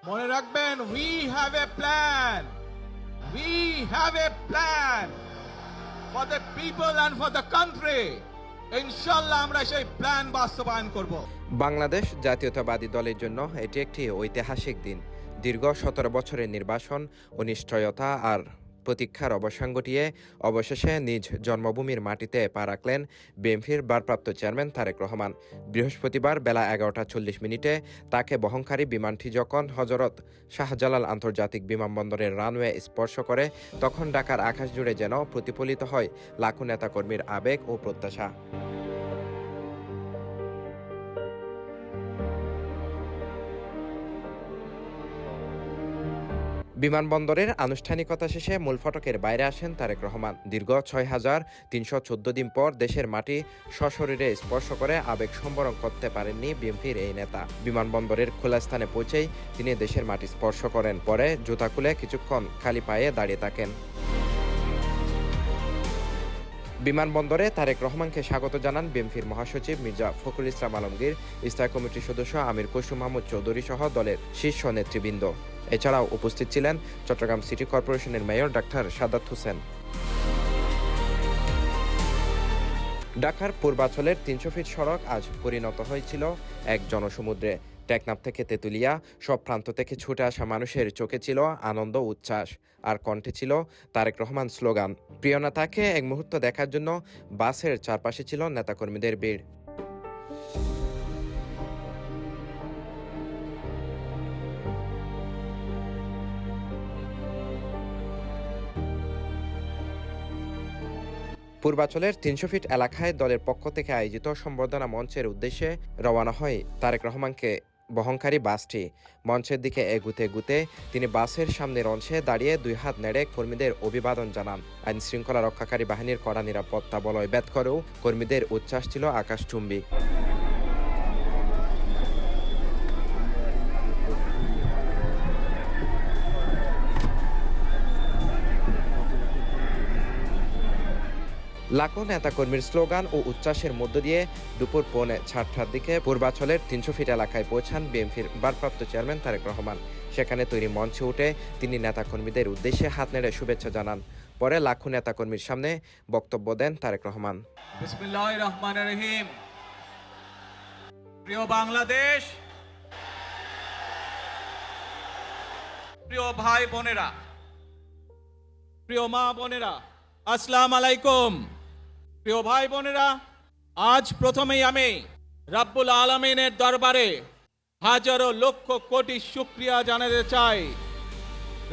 মনে রাখবেন, we have a plan, we have a plan for the people and for the country. ইনশাআল্লাহ আমরা সেই প্ল্যান বাস্তবায়ন করব। বাংলাদেশ জাতীয়তাবাদী দলের জন্য এটি একটি ঐতিহাসিক দিন। দীর্ঘ ১৭ বছরের নির্বাসন, অনিশ্চয়তা আর প্রতীক্ষার অবসান ঘটিয়ে অবশেষে নিজ জন্মভূমির মাটিতে পা রাখলেন বিএনপির ভারপ্রাপ্ত চেয়ারম্যান তারেক রহমান। বৃহস্পতিবার বেলা ১১টা ৪০ মিনিটে তাকে বহনকারী বিমানটি যখন হজরত শাহজালাল আন্তর্জাতিক বিমানবন্দরের রানওয়ে স্পর্শ করে, তখন ঢাকার আকাশ জুড়ে যেন প্রতিফলিত হয় লাখো নেতাকর্মীর আবেগ ও প্রত্যাশা। বিমানবন্দরের আনুষ্ঠানিকতা শেষে মূল ফটকের বাইরে আসেন তারেক রহমান। দীর্ঘ ৬,৩১৪ দিন পর দেশের মাটি সশরীরে স্পর্শ করে আবেগ সম্বরণ করতে পারেননি বিএনপির এই নেতা। বিমানবন্দরের খোলা স্থানে পৌঁছেই তিনি দেশের মাটি স্পর্শ করেন। পরে জুতা খুলে কিছুক্ষণ খালি পায়ে দাঁড়িয়ে থাকেন। বিমানবন্দরে তারেক রহমানকে স্বাগত জানান বিএনপির মহাসচিব মির্জা ফখরুল ইসলাম আলমগীর, স্থায়ী কমিটির সদস্য আমির কুসুম মাহমুদ চৌধুরী সহ দলের শীর্ষ নেতৃবৃন্দ। এছাড়াও উপস্থিত ছিলেন চট্টগ্রাম সিটি কর্পোরেশনের মেয়র ডাক্তার সাদাত হোসেন। ঢাকার পূর্বাঞ্চলের ৩০০ ফিট সড়ক আজ পরিণত হয়েছিল এক জনসমুদ্রে। টেকনাফ থেকে তেঁতুলিয়া সব প্রান্ত থেকে ছুটে আসা মানুষের চোখে ছিল আনন্দ উচ্ছ্বাস, আর কণ্ঠে ছিল তারেক রহমান স্লোগান। প্রিয় নেতাকে এক মুহূর্ত দেখার জন্য বাসের চারপাশে ছিল নেতাকর্মীদের ভিড়। পূর্বাঞ্চলের ৩০০ ফিট এলাকায় দলের পক্ষ থেকে আয়োজিত সম্বর্ধনা মঞ্চের উদ্দেশ্যে রওনা হয় তারেক রহমানকে বহনকারী বাসটি। মঞ্চের দিকে এগুতে এগুতে তিনি বাসের সামনের অংশে দাঁড়িয়ে ২ হাত নেড়ে কর্মীদের অভিবাদন জানান। আইন শৃঙ্খলা রক্ষাকারী বাহিনীর কড়া নিরাপত্তা বলয় ভেদ করেও কর্মীদের উচ্ছ্বাস ছিল আকাশচুম্বী। লাখো নেতাকর্মীর স্লোগান ও উচ্ছ্বাসের মধ্য দিয়ে দুপুর 4:30টার দিকে পূর্বাঞ্চলের ৩০০ ফিট এলাকায় পৌঁছান বিএনপির ভারপ্রাপ্ত চেয়ারম্যান তারেক রহমান। সেখানে তৈরি মঞ্চে উঠে তিনি নেতাকর্মীদের উদ্দেশ্যে হাত নেড়ে শুভেচ্ছা জানান। পরে লাখো নেতাকর্মীর সামনে বক্তব্য দেন তারেক রহমান। বিসমিল্লাহির রহমানির রহিম। প্রিয় বাংলাদেশ, প্রিয় ভাই বোনেরা, প্রিয় মা বোনেরা, আসসালামু আলাইকুম। প্রিয় ভাই বোনেরা, আজ প্রথমেই আমি রাব্বুল আলামিনের দরবারে হাজারো লক্ষ কোটি শুকরিয়া জানাতে চাই।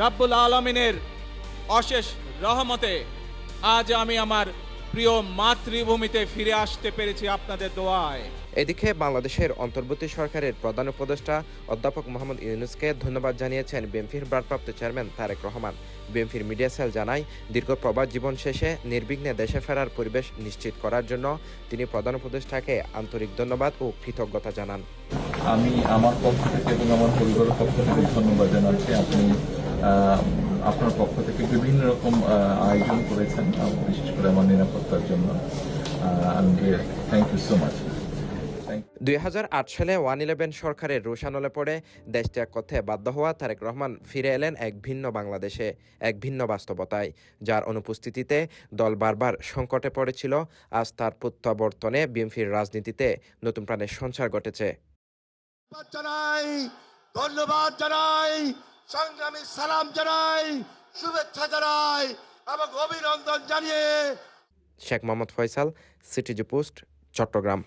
রাব্বুল আলামিনের অশেষ রহমতে আজ আমি আমার প্রিয় মাতৃভূমিতে ফিরে আসতে পেরেছি আপনাদের দোয়ায়। এদিকে বাংলাদেশের অন্তর্বর্তী সরকারের প্রধান উপদেষ্টা অধ্যাপক মোহাম্মদ ইউনূসকে ধন্যবাদ জানিয়েছেন বিএনপির ভারপ্রাপ্ত চেয়ারম্যান তারেক রহমান। বিএনপির মিডিয়া সেল জানায়, দীর্ঘ প্রবাস জীবন শেষে নির্বিঘ্নে দেশে ফেরার পরিবেশ নিশ্চিত করার জন্য তিনি প্রধান উপদেষ্টাকে আন্তরিক ধন্যবাদ ও কৃতজ্ঞতা জানান। আমি আমার পক্ষ থেকে এবং আমার পরিবারের পক্ষ থেকে ধন্যবাদ জানাচ্ছি। আপনি আপনার পক্ষ থেকে বিভিন্ন রকম আয়োজন করেছেন, বিশেষ করে আমার নিরাপত্তার জন্য। Thank you so much. ২০০৮ সালে 1-11 সরকারের রোষানলে পড়ে দেশ ত্যাগ করতে বাধ্য হওয়া তারেক রহমান ফিরে এলেন এক ভিন্ন বাংলাদেশে, এক ভিন্ন বাস্তবতায়, যার অনুপস্থিতিতে দল বারবার সংকটে পড়েছিল। আজ তার প্রত্যাবর্তনে বিএনপির রাজনীতিতে নতুন প্রাণের সঞ্চার ঘটেছে। ধন্যবাদ জানাই, সংগ্রামী সালাম জানাই, শুভেচ্ছা জানাই এবং অভিনন্দন জানিয়ে শেখ মোহাম্মদ ফয়সাল, সিটিজি পোস্ট, চট্টগ্রাম।